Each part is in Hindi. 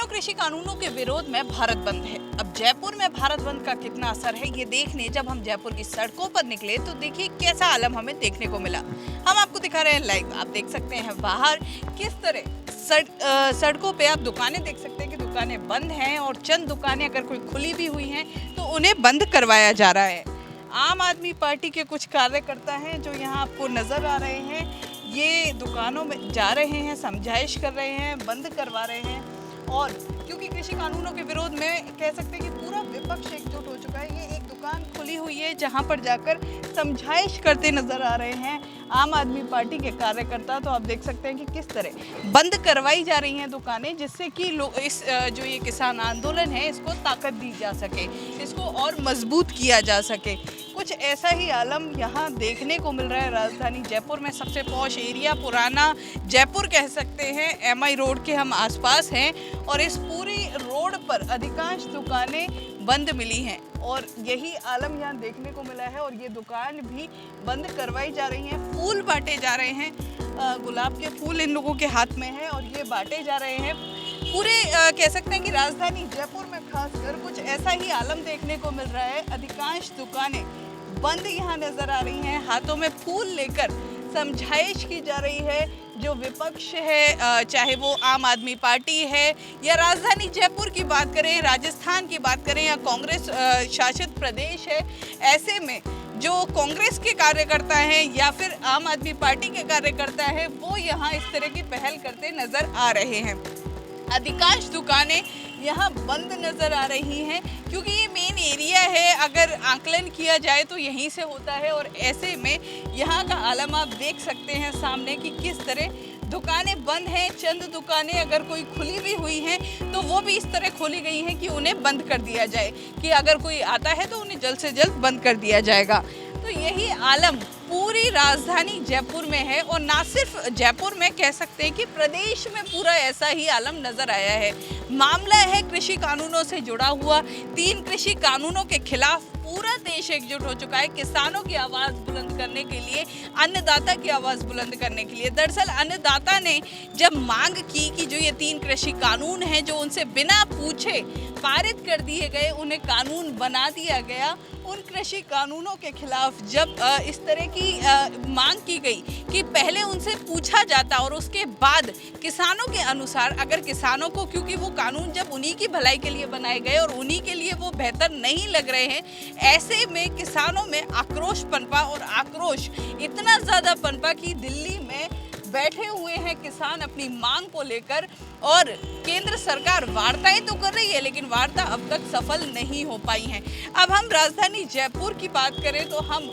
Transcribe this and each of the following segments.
किसानों कृषि कानूनों के विरोध में भारत बंद है। अब जयपुर में भारत बंद का कितना असर है ये देखने जब हम जयपुर की सड़कों पर निकले तो देखिए कैसा आलम हमें देखने को मिला। हम आपको दिखा रहे हैं लाइव। आप देख सकते हैं बाहर किस तरह सड़कों पे आप दुकानें देख सकते हैं कि दुकानें बंद हैं और चंद दुकानें अगर कोई खुली भी हुई हैं तो उन्हें बंद करवाया जा रहा है। आम आदमी पार्टी के कुछ कार्यकर्ता हैं जो यहाँ आपको नजर आ रहे हैं, ये दुकानों में जा रहे हैं, समझाइश कर रहे हैं, बंद करवा रहे हैं। और क्योंकि कृषि कानूनों के विरोध में कह सकते हैं कि पूरा विपक्ष एकजुट हो चुका है। ये एक दुकान खुली हुई है जहां पर जाकर समझाइश करते नजर आ रहे हैं आम आदमी पार्टी के कार्यकर्ता। तो आप देख सकते हैं कि किस तरह बंद करवाई जा रही हैं दुकानें, जिससे कि इस जो ये किसान आंदोलन है इसको ताकत दी जा सके, इसको और मजबूत किया जा सके। कुछ ऐसा ही आलम यहाँ देखने को मिल रहा है राजधानी जयपुर में। सबसे पॉश एरिया पुराना जयपुर कह सकते हैं, एमआई रोड के हम आसपास हैं और इस पूरी रोड पर अधिकांश दुकानें बंद मिली हैं और यही आलम यहाँ देखने को मिला है। और ये दुकान भी बंद करवाई जा रही हैं, फूल बांटे जा रहे हैं, गुलाब के फूल इन लोगों के हाथ में हैं और ये बांटे जा रहे हैं। पूरे कह सकते हैं कि राजधानी जयपुर में खासकर कुछ ऐसा ही आलम देखने को मिल रहा है। अधिकांश दुकानें बंद यहाँ नजर आ रही हैं, हाथों में फूल लेकर समझाइश की जा रही है। जो विपक्ष है, चाहे वो आम आदमी पार्टी है या राजधानी जयपुर की बात करें, राजस्थान की बात करें या कांग्रेस शासित प्रदेश है, ऐसे में जो कांग्रेस के कार्यकर्ता हैं या फिर आम आदमी पार्टी के कार्यकर्ता हैं वो यहाँ इस तरह की पहल करते नजर आ रहे हैं। अधिकांश दुकानें यहाँ बंद नज़र आ रही हैं क्योंकि ये मेन एरिया है, अगर आकलन किया जाए तो यहीं से होता है। और ऐसे में यहाँ का आलम आप देख सकते हैं सामने कि किस तरह दुकानें बंद हैं। चंद दुकानें अगर कोई खुली भी हुई हैं तो वो भी इस तरह खोली गई हैं कि उन्हें बंद कर दिया जाए, कि अगर कोई आता है तो उन्हें जल्द से जल्द बंद कर दिया जाएगा। तो यही आलम पूरी राजधानी जयपुर में है और ना सिर्फ जयपुर में, कह सकते हैं कि प्रदेश में पूरा ऐसा ही आलम नजर आया है। मामला है कृषि कानूनों से जुड़ा हुआ। 3 कृषि कानूनों के खिलाफ पूरा देश एकजुट हो चुका है किसानों की आवाज़ बुलंद करने के लिए, अन्नदाता की आवाज़ बुलंद करने के लिए। दरअसल अन्नदाता ने जब मांग की कि जो ये 3 कृषि कानून हैं जो उनसे बिना पूछे पारित कर दिए गए, उन्हें कानून बना दिया गया, उन कृषि कानूनों के खिलाफ जब इस तरह की मांग की गई कि पहले उनसे पूछा जाता और उसके बाद किसानों के अनुसार, अगर किसानों को, क्योंकि वो कानून जब उन्हीं की भलाई के लिए बनाए गए और उन्हीं के लिए वो बेहतर नहीं लग रहे हैं, ऐसे में किसानों में आक्रोश पनपा और आक्रोश इतना ज़्यादा पनपा कि दिल्ली में बैठे हुए हैं किसान अपनी मांग को लेकर। और केंद्र सरकार वार्ताएं तो कर रही है लेकिन वार्ता अब तक सफल नहीं हो पाई हैं। अब हम राजधानी जयपुर की बात करें तो हम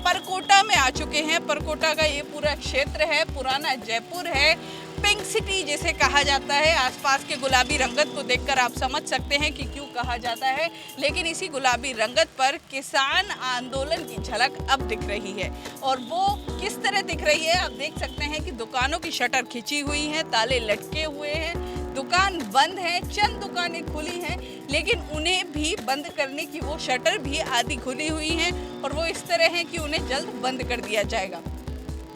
परकोटा में आ चुके हैं। परकोटा का ये पूरा क्षेत्र है, पुराना जयपुर है, पिंक सिटी जिसे कहा जाता है। आसपास के गुलाबी रंगत को देखकर आप समझ सकते हैं कि क्यों कहा जाता है। लेकिन इसी गुलाबी रंगत पर किसान आंदोलन की झलक अब दिख रही है और वो किस तरह दिख रही है आप देख सकते हैं कि दुकानों की शटर खिंची हुई हैं, ताले लटके हुए हैं, दुकान बंद है, चंद दुकानें खुली हैं लेकिन उन्हें भी बंद करने की वो शटर भी आधी खुली हुई हैं और वो इस तरह है कि उन्हें जल्द बंद कर दिया जाएगा।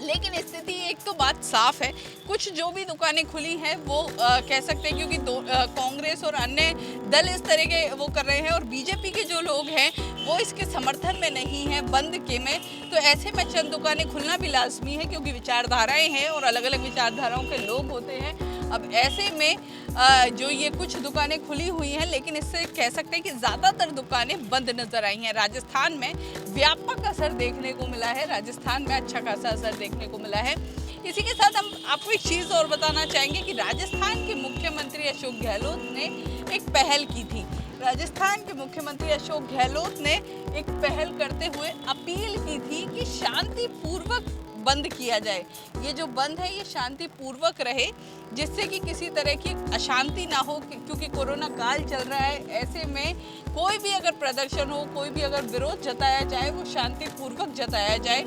लेकिन स्थिति एक तो बात साफ है, कुछ जो भी दुकानें खुली हैं वो कह सकते हैं क्योंकि कांग्रेस और अन्य दल इस तरह के वो कर रहे हैं और बीजेपी के जो लोग हैं वो इसके समर्थन में नहीं हैं बंद के में। तो ऐसे में चंद दुकानें खुलना भी लाजमी है क्योंकि विचारधाराएं हैं और अलग अलग विचारधाराओं के लोग होते हैं। अब ऐसे में जो ये कुछ दुकानें खुली हुई हैं लेकिन इससे कह सकते हैं कि ज़्यादातर दुकानें बंद नज़र आई हैं। राजस्थान में व्यापक असर देखने को मिला है, राजस्थान में अच्छा खासा असर देखने को मिला है। इसी के साथ हम आपको एक चीज़ और बताना चाहेंगे कि राजस्थान के मुख्यमंत्री अशोक गहलोत ने एक पहल की थी। राजस्थान के मुख्यमंत्री अशोक गहलोत ने एक पहल करते हुए अपील की थी कि शांतिपूर्वक बंद किया जाए। ये जो बंद है ये शांतिपूर्वक रहे जिससे कि किसी तरह की अशांति ना हो, क्योंकि कोरोना काल चल रहा है। ऐसे में कोई भी अगर प्रदर्शन हो, कोई भी अगर विरोध जताया जाए वो शांतिपूर्वक जताया जाए।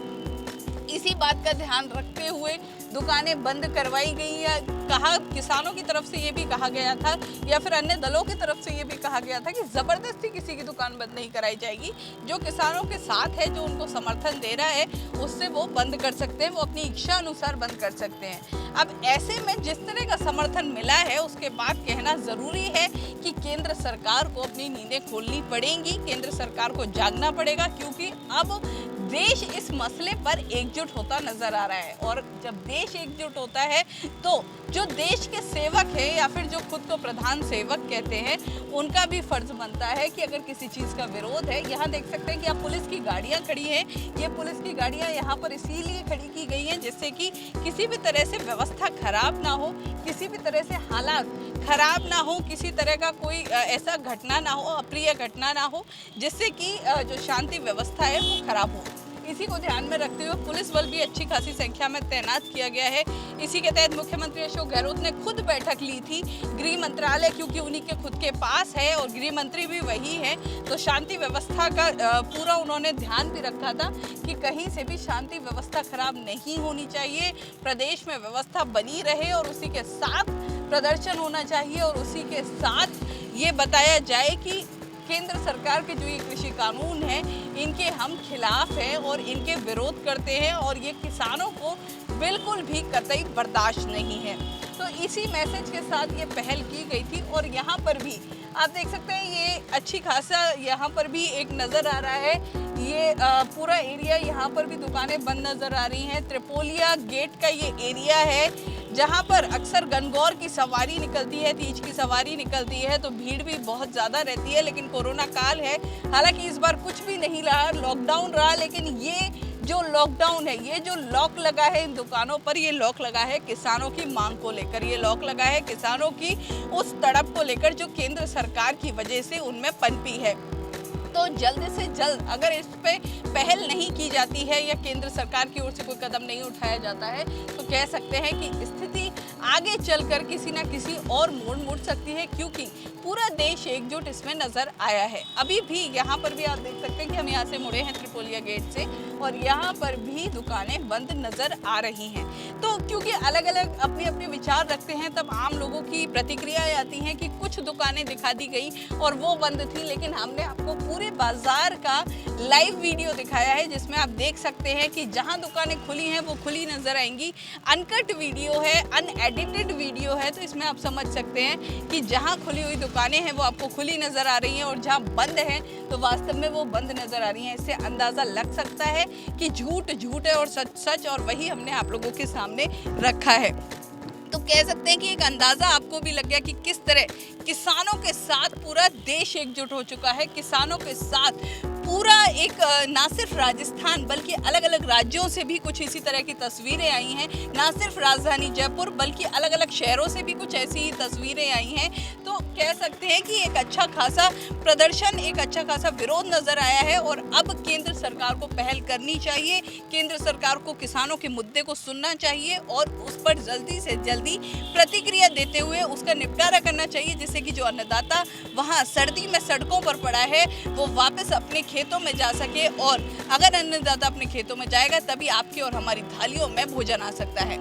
इसी बात का ध्यान रखते हुए दुकानें बंद करवाई गई, या कहा किसानों की तरफ से ये भी कहा गया था या फिर अन्य दलों की तरफ से ये भी कहा गया था कि ज़बरदस्ती किसी की दुकान बंद नहीं कराई जाएगी। जो किसानों के साथ है, जो उनको समर्थन दे रहा है, उससे वो बंद कर सकते हैं, वो अपनी इच्छा अनुसार बंद कर सकते हैं। अब ऐसे में जिस तरह का समर्थन मिला है, उसके बाद कहना ज़रूरी है कि केंद्र सरकार को अपनी नींदें खोलनी पड़ेंगी, केंद्र सरकार को जागना पड़ेगा, क्योंकि अब देश इस मसले पर एकजुट होता नजर आ रहा है। और जब देश एकजुट होता है तो जो देश के सेवक हैं या फिर जो खुद को प्रधान सेवक कहते हैं, उनका भी फर्ज बनता है कि अगर किसी चीज़ का विरोध है, यहाँ देख सकते हैं कि आप पुलिस की गाड़ियाँ खड़ी हैं, ये पुलिस की गाड़ियाँ यहाँ पर इसीलिए खड़ी की गई हैं जिससे कि किसी भी तरह से व्यवस्था खराब ना हो, किसी भी तरह से हालात खराब ना हो, किसी तरह का कोई ऐसा घटना ना हो, अप्रिय घटना ना हो, जिससे कि जो शांति व्यवस्था है वो खराब हो। इसी को ध्यान में रखते हुए पुलिस बल भी अच्छी खासी संख्या में तैनात किया गया है। इसी के तहत मुख्यमंत्री अशोक गहलोत ने खुद बैठक ली थी। गृह मंत्रालय क्योंकि उन्हीं के खुद के पास है और गृह मंत्री भी वही है, तो शांति व्यवस्था का पूरा उन्होंने ध्यान भी रखा था कि कहीं से भी शांति व्यवस्था खराब नहीं होनी चाहिए, प्रदेश में व्यवस्था बनी रहे और उसी के साथ प्रदर्शन होना चाहिए और उसी के साथ ये बताया जाए कि केंद्र सरकार के जो ये कृषि कानून हैं, इनके हम खिलाफ हैं और इनके विरोध करते हैं और ये किसानों को बिल्कुल भी कतई बर्दाश्त नहीं है। तो इसी मैसेज के साथ ये पहल की गई थी और यहाँ पर भी आप देख सकते हैं ये अच्छी खासा यहाँ पर भी एक नज़र आ रहा है, ये पूरा एरिया यहाँ पर भी दुकानें बंद नज़र आ रही हैं। त्रिपोलिया गेट का ये एरिया है जहाँ पर अक्सर गणगौर की सवारी निकलती है, तीज की सवारी निकलती है, तो भीड़ भी बहुत ज़्यादा रहती है। लेकिन कोरोना काल है, हालांकि इस बार कुछ भी नहीं रहा, लॉकडाउन रहा, लेकिन ये जो लॉकडाउन है, ये जो लॉक लगा है इन दुकानों पर, ये लॉक लगा है किसानों की मांग को लेकर, ये लॉक लगा है किसानों की उस तड़प को लेकर जो केंद्र सरकार की वजह से उनमें पनपी है। तो जल्द से जल्द अगर इस पे पहल नहीं की जाती है या केंद्र सरकार की ओर से कोई कदम नहीं उठाया जाता है, तो कह सकते हैं कि स्थिति आगे चलकर किसी ना किसी और मोड़ मुड़ सकती है, क्योंकि पूरा देश एकजुट इसमें नजर आया है। अभी भी यहाँ पर भी आप देख सकते हैं कि हम यहाँ से मुड़े हैं त्रिपोलिया गेट से और यहाँ पर भी दुकानें बंद नजर आ रही हैं। तो क्योंकि अलग अलग अपने अपने विचार रखते हैं, तब आम लोगों की प्रतिक्रियाएं आती हैं कि कुछ दुकानें दिखा दी गई और वो बंद थी, लेकिन हमने आपको पूरे बाजार का लाइव वीडियो दिखाया है जिसमें आप देख सकते हैं कि जहां दुकानें खुली हैं वो खुली नजर आएंगी। अनकट वीडियो है, अनएडिटेड वीडियो है, तो इसमें आप समझ सकते हैं कि जहां खुली हुई दुकानें हैं वो आपको खुली नजर आ रही हैं और जहां बंद हैं तो वास्तव में वो बंद नजर आ रही हैं। इससे अंदाजा लग सकता है कि झूठ झूठ है और सच सच, और वही हमने आप लोगों के सामने रखा है। तो कह सकते हैं कि एक अंदाज़ा आपको भी लग गया कि किस तरह किसानों के साथ पूरा देश एकजुट हो चुका है। किसानों के साथ पूरा एक ना सिर्फ राजस्थान बल्कि अलग अलग राज्यों से भी कुछ इसी तरह की तस्वीरें आई हैं, ना सिर्फ राजधानी जयपुर बल्कि अलग अलग शहरों से भी कुछ ऐसी ही तस्वीरें आई हैं। तो कह सकते हैं कि एक अच्छा खासा प्रदर्शन, एक अच्छा खासा विरोध नज़र आया है और अब केंद्र सरकार को पहल करनी चाहिए, केंद्र सरकार को किसानों के मुद्दे को सुनना चाहिए और उस पर जल्दी से जल्दी प्रतिक्रिया देते हुए उसका निपटारा करना चाहिए, जिससे कि जो अन्नदाता वहाँ सर्दी में सड़कों पर पड़ा है वो वापस अपने खेतों में जा सके, और अगर अन्नदाता अपने खेतों में जाएगा तभी आपकी और हमारी थालियों में भोजन आ सकता है।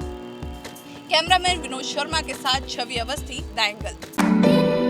कैमरामैन विनोद शर्मा के साथ छवि अवस्थी, द एंगल।